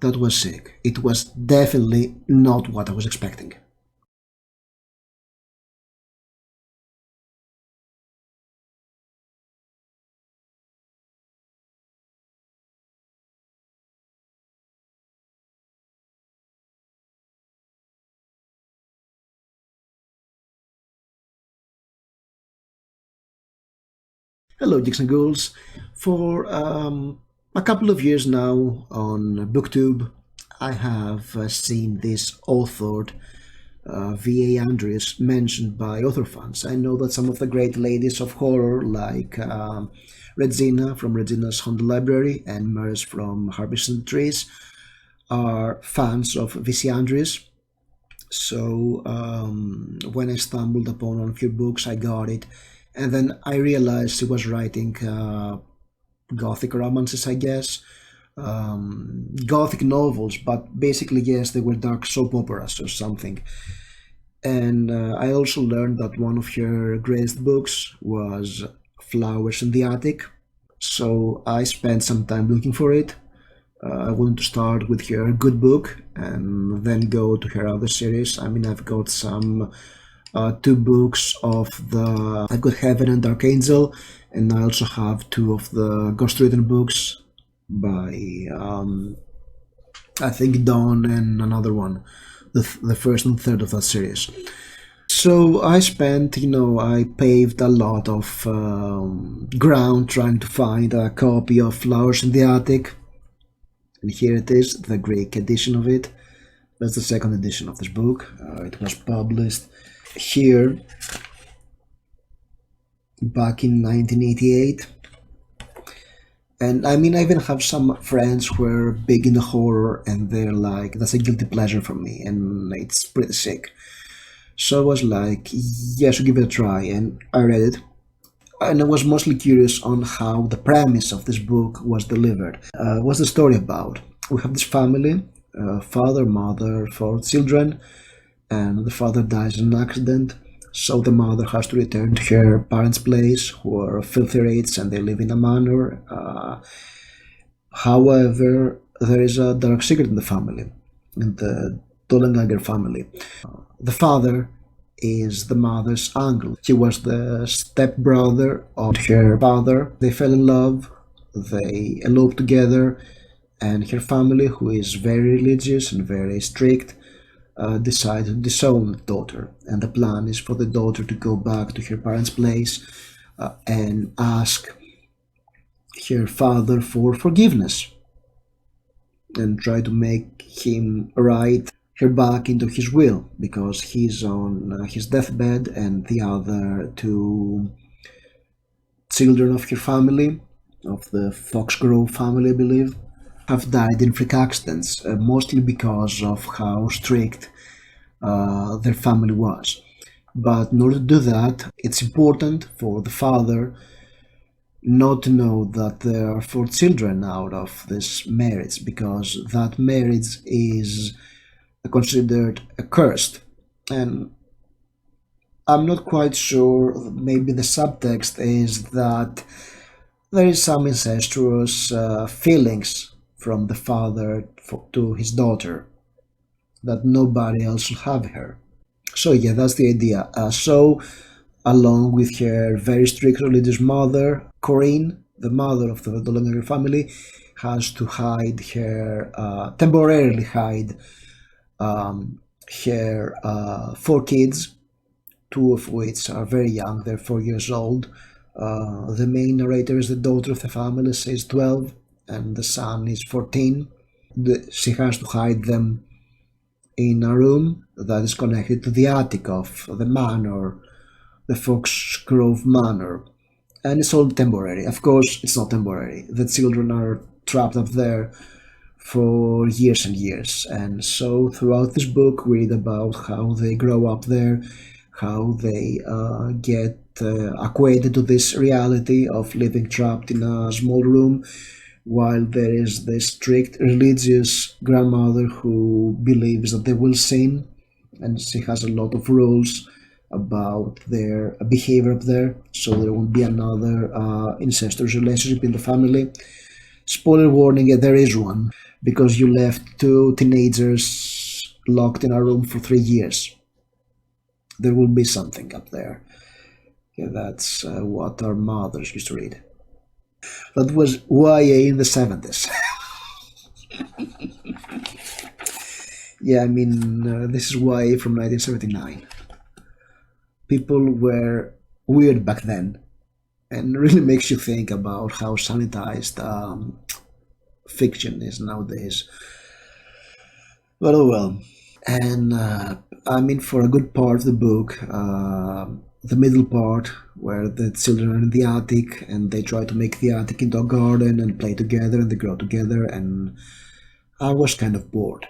that was sick. It was definitely not what I was expecting. Hello, Jigs and Ghouls. For a couple of years now on BookTube, I have seen this authored V.A. Andrews mentioned by author fans. I know that some of the great ladies of horror, like Regina from Regina's Haunted Library and Mers from Harvesting Trees, are fans of V.C. Andrews. So when I stumbled upon one of your books, I got it, and then I realized he was writing gothic romances, I guess, gothic novels, but basically, yes, they were dark soap operas or something. And I also learned that one of your greatest books was Flowers in the Attic. So I spent some time looking for it. I wanted to start with her good book and then go to her other series. I mean, I've got some two books of the. I've got Heaven and Dark Angel, and I also have two of the Ghost Ridden books by I think Dawn and another one, the first and third of that series. So I spent, I paved a lot of ground trying to find a copy of Flowers in the Attic, and here it is, the Greek edition of it. That's the second edition of this book. It was published here back in 1988. And I mean, I even have some friends who are big into horror, and they're like, that's a guilty pleasure for me, and it's pretty sick. So I was like, yeah, I should give it a try, and I read it. And I was mostly curious on how the premise of this book was delivered. What's the story about? We have this family, father, mother, four children, and the father dies in an accident. So the mother has to return to her parents' place, who are filthy rates, and they live in a manor. However, there is a dark secret in the family, in the Dollenganger family. The father is the mother's uncle. He was the stepbrother of her father. They fell in love, they eloped together, and her family, who is very religious and very strict, decided to disown the daughter. And the plan is for the daughter to go back to her parents' place and ask her father for forgiveness and try to make him write her back into his will, because he's on his deathbed, and the other two children of her family, of the Foxgrove family, I believe, have died in freak accidents, mostly because of how strict their family was. But in order to do that, it's important for the father not to know that there are four children out of this marriage, because that marriage is considered accursed. And I'm not quite sure, maybe the subtext is that there is some incestuous feelings from the father to his daughter, that nobody else will have her. So yeah, that's the idea. So along with her very strict religious mother, Corinne, the mother of the Dollenberger family, has to hide her, temporarily hide her four kids, two of which are very young, they're 4 years old. The main narrator is the daughter of the family, she's 12, and the son is 14. She has to hide them in a room that is connected to the attic of the manor, the Foxgrove Manor. And it's all temporary. Of course, it's not temporary. The children are trapped up there for years and years. And so throughout this book, we read about how they grow up there, how they get acquainted to this reality of living trapped in a small room, while there is this strict religious grandmother who believes that they will sin, and she has a lot of rules about their behavior up there, so there won't be another incestuous relationship in the family. Spoiler warning, there is one, because you left two teenagers locked in a room for 3 years. There will be something up there. Yeah, that's what our mothers used to read. That was YA in the 70s. Yeah, I mean, this is YA from 1979. People were weird back then, and really makes you think about how sanitized fiction is nowadays. But oh well. And I mean, for a good part of the book, the middle part where the children are in the attic and they try to make the attic into a garden and play together and they grow together, and I was kind of bored.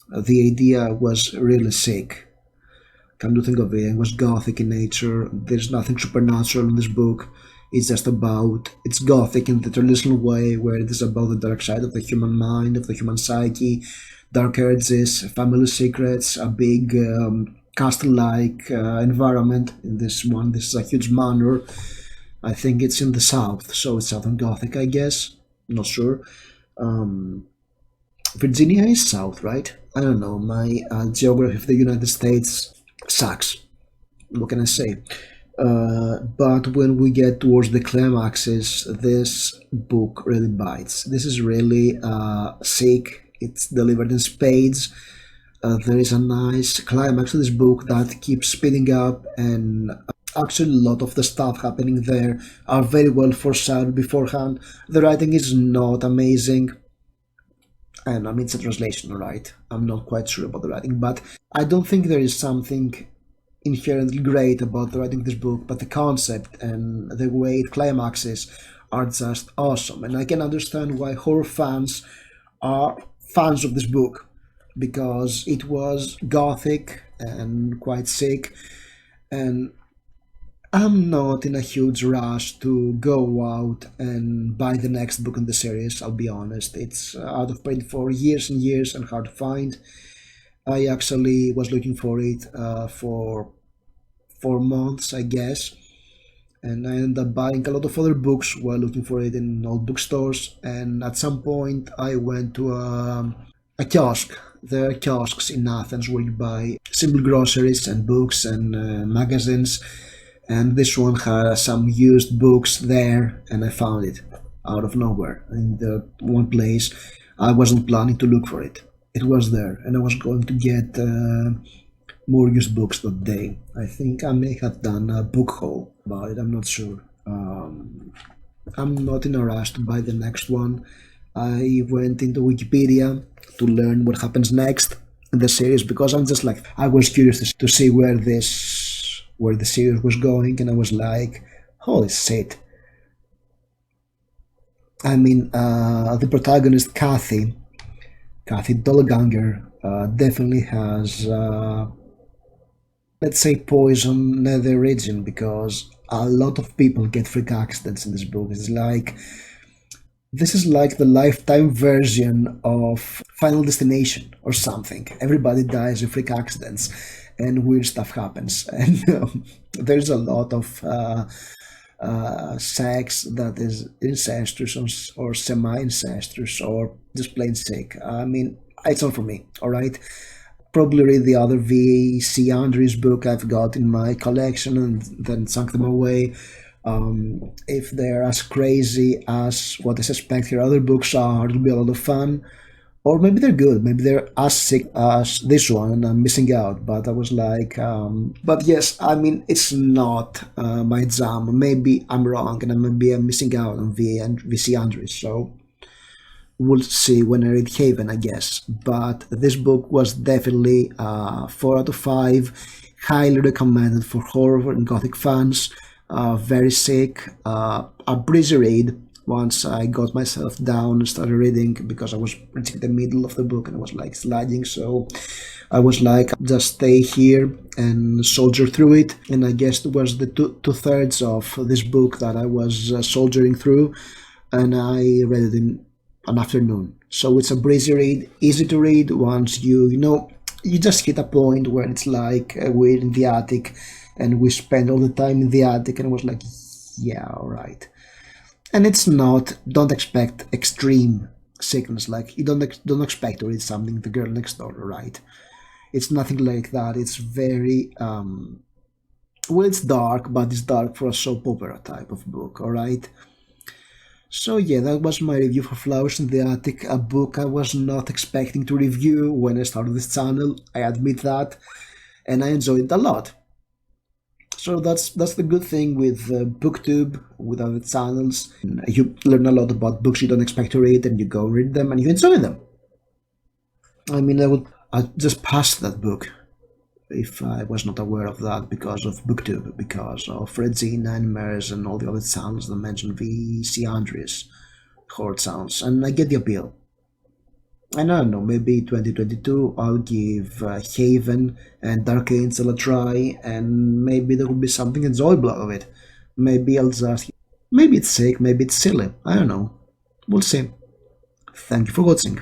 The idea was really sick. Come to think of it, it was gothic in nature. There's nothing supernatural in this book. It's gothic in the traditional way, where it is about the dark side of the human mind, of the human psyche, dark urges, family secrets, a big castle-like environment. In this one, this is a huge manor. I think it's in the south, so it's southern gothic, I guess. Not sure. Um, Virginia is south, right? I don't know. My geography of the United States sucks. What can I say? But when we get towards the climaxes, this book really bites. This is really sick. It's delivered in spades. There is a nice climax to this book that keeps speeding up, and actually, a lot of the stuff happening there are very well foreshadowed beforehand. The writing is not amazing, and I mean, it's a translation, right? I'm not quite sure about the writing, but I don't think there is something inherently great about the writing of this book, but the concept and the way it climaxes are just awesome. And I can understand why horror fans are fans of this book, because it was gothic and quite sick. And I'm not in a huge rush to go out and buy the next book in the series, I'll be honest. It's out of print for years and years and hard to find. I actually was looking for it for 4 months, I guess, and I ended up buying a lot of other books while looking for it in old bookstores. And at some point, I went to a kiosk. There are kiosks in Athens where you buy simple groceries and books and magazines. And this one had some used books there, and I found it out of nowhere in the one place. I wasn't planning to look for it. It was there, and I was going to get more used books that day. I think I may have done a book haul about it. I'm not sure. I'm not in a rush to buy the next one. I went into Wikipedia to learn what happens next in the series, because I'm just like, I was curious to see where the series was going, and I was like, holy shit. I mean, the protagonist Kathy Dollganger definitely has, let's say, poison nether region, because a lot of people get freak accidents in this book. This is like the lifetime version of Final Destination or something. Everybody dies in freak accidents, and weird stuff happens. And there's a lot of sex that is incestuous or semi-incestuous or just plain sick. I mean, it's not for me, all right? Probably read the other V.C. Andrews book I've got in my collection and then sunk them away. If they're as crazy as what I suspect your other books are, it'll be a lot of fun. Or maybe they're good, maybe they're as sick as this one and I'm missing out. But I was like, but yes, I mean, it's not my jam. Maybe I'm wrong, and maybe I'm missing out on VC Andrews. So we'll see when I read Haven, I guess. But this book was definitely 4 out of 5. Highly recommended for horror and gothic fans. Very sick. A breezy read once I got myself down and started reading, because I was reaching the middle of the book and I was like sliding. So I was like, just stay here and soldier through it. And I guess it was the two-thirds of this book that I was soldiering through, and I read it in an afternoon. So it's a breezy read, easy to read once you just hit a point where it's like we're in the attic and we spend all the time in the attic, and I was like, yeah, all right. And it's not, don't expect extreme sickness. Like, you don't expect to read something the girl next door, right? It's nothing like that. It's very well, it's dark, but it's dark for a soap opera type of book, all right? So yeah, that was my review for Flowers in the Attic, a book I was not expecting to review when I started this channel. I admit that, and I enjoyed it a lot. So that's the good thing with BookTube, with other channels. You learn a lot about books you don't expect to read, and you go read them, and you enjoy them. I mean, I just passed that book if I was not aware of that because of BookTube, because of Regina and Mers and all the other channels that mention VC Andrews horror sounds, and I get the appeal. And I don't know, maybe 2022 I'll give Haven and Dark Angel a try, and maybe there will be something enjoyable out of it. Maybe I'll just. Maybe it's sick, maybe it's silly. I don't know. We'll see. Thank you for watching.